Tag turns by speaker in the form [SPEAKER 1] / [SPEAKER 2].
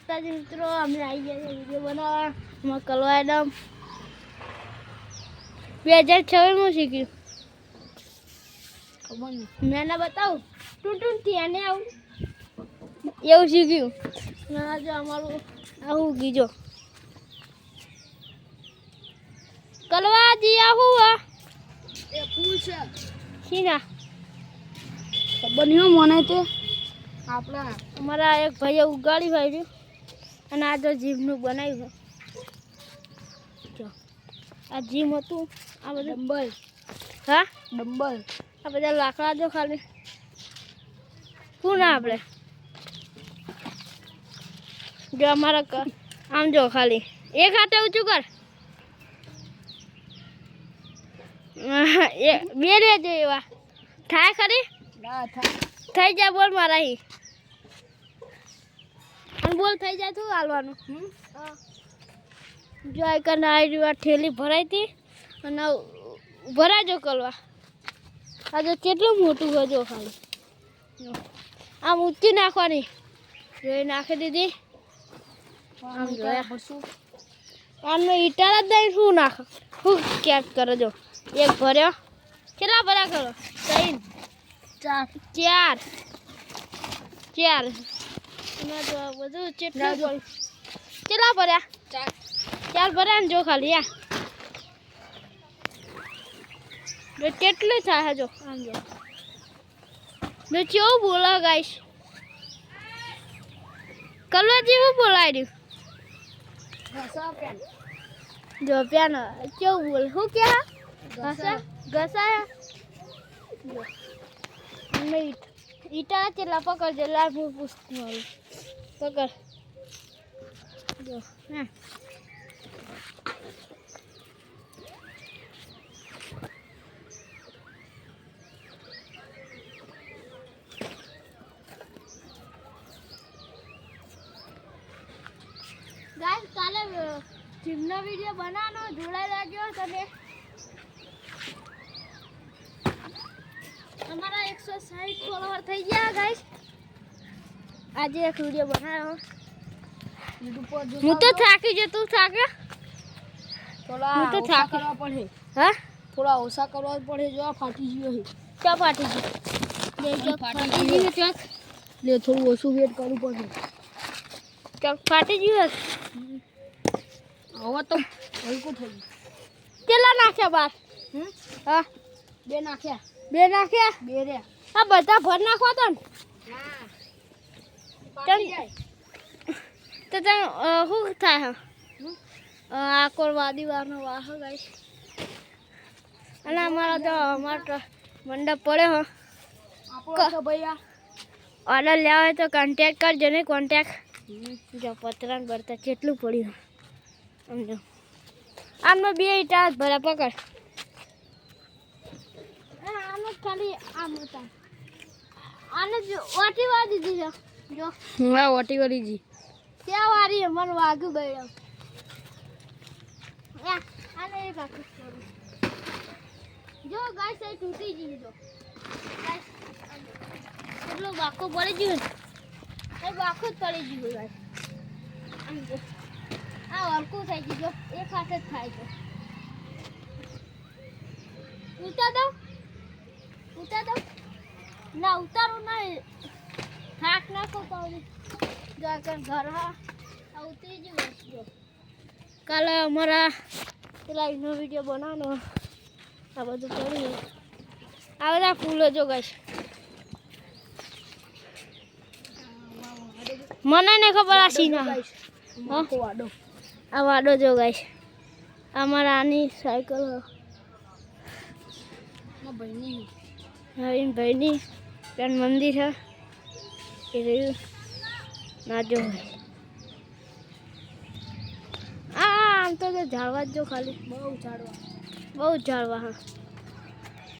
[SPEAKER 1] માતાજી મિત્રો, અમે આવી ગયા છે વિડીયો બનાવવા. એમાં કલવા એડમ 2026 શીખ્યું. ખબર નહીં, મેં ના બતાવું ટૂંટૂનથી એને આવું એવું શીખ્યું. ના જો અમારું આવું ગીજો કલવાજી આવું આ એ ફૂલ છે શીના ખબર નહીં મને તે આપણા અમારા એક ભાઈએ ઉગાડી વાળ્યું અને આ તો જીમનું બનાવ્યું. જો આ જીમ હતું, આ બધું ડમ્બલ. હા ડમ્બલ, આ બધા લાકડા જો ખાલી શું ના આપણે જો અમારા આમ જો ખાલી એક હાથે ઊંચું કર બે રહેજો એવા થાય ખરી થઈ જાય. બોલ મારા હી અને બોલ થઈ જાય શું હાલવાનું. જો એક આ ઠેલી ભરાઈ હતી અને ભરાજો કરવા. આ જો કેટલું મોટું હોય જો ખાલી આમ ઊંચી નાખવાની જોઈ નાખી દીધી. આમ જોયા આમને ઈટાળા જ દઈ શું નાખ શું ક્યાંક કરો. જો એક ભર્યો કેટલા ભર્યા કરો 3 4 4 બધું કેટલું કેટલા ભર્યા 4 ભર્યા ને જો ખાલી આ કેટલું થાય જો આમ જો કેવું બોલા ગાઈશ કલર જેવું બોલાય રહ્યું. જો પ્યાનો કેવું બોલ શું કે ઘસાયા ઈટા ચેલા પકડ જે લાલ હું પૂછતું મારું પકડ જો હા ગાઈસ કાલે જીમનો વિડીયો બનાવવાનો જોડાઈ લાગ્યો તમે. અમારા 160 ફોલોવર થઈ ગયા ગાઈસ. આજે એક વિડીયો બનાવ્યો. હું તો થાકી ગયો, તું થાકે? થોડા હું તો થાકી કરવા પડે. હા થોડા ઓછા કરવા પડે. જો આ ફાટી ગયો છે. ક્યાં ફાટી ગયો? લે જો ફાટી ગયો ચોક. લે થોડું ઓછું વેટ કરવું પડે. ચોક ફાટી ગયો. હવે તો હલકું થઈ ગયું. કેટલા નાખ્યા બાર? હા 2 નાખ્યા. 2 નાખ્યા? 2 રે. આ બધા ભર નાખવા તો ને? હા પાટી જાય તો તને શું થાય? આ કોરવાદી વારનો વાહ ગાઈસ. અને અમારા તો અમારો મંડપ પડે હો. આપણો ભૈયા ઓર્ડર લેવા હોય તો કોન્ટેક્ટ કરજો ને. કોન્ટેક્ટ જો પતરાન ભરતા કેટલું પડ્યું સમજો. આમાં 2 ઈટા ભરા પકડ. આમ ખાલી આમ હતા આને વાટી વાળી દીધી જો. હા વાટી વાળી જી ત્યાં વારી મને વાગ્યું બેડો. આને એક આખું કરું જો ગાઈસ એ તૂટી ગઈ. જો ગાઈસ એટલો બાકો પડી ગયો ને એ બાકો જ પડી ગયો ગાઈસ. આમ જો આ હલકું થઈ ગયું. એક હાથે જ થાય છે. ઉતાર દઉં ના ઉતારું નહીં થાક નાખો તો જો ઘર હા ઉતરી ગયું. કાલે અમારા પેલા એનો વિડીયો બનાવવાનો આ બધું કર્યું. આ બધા ફૂલો જો ગાઈસ મને નહીં ખબર. આ સીના આ વાડો જો ગાઈસ અમારા આની સાયકલ ભાઈની ત્યાં મંદિર છે એ રહ્યું ના જો. આમ તો ઝાડવા જ જો ખાલી બહુ ઝાડવા હા.